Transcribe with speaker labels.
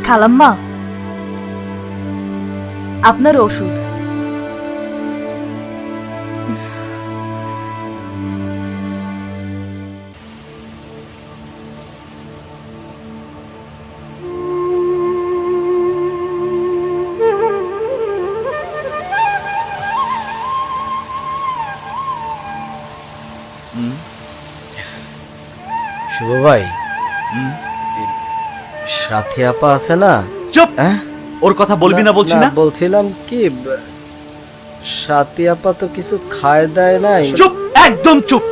Speaker 1: খালাম্মা, আপনার ওষুধ।
Speaker 2: শুভ ভাই, সাথী আপা আছে না?
Speaker 3: চুপ! ওর কথা বলবি না বলছি না?
Speaker 2: বলছিলাম কি, সাথী আপা তো কিছু খায় দেয় নাই।
Speaker 3: চুপ, একদম চুপ।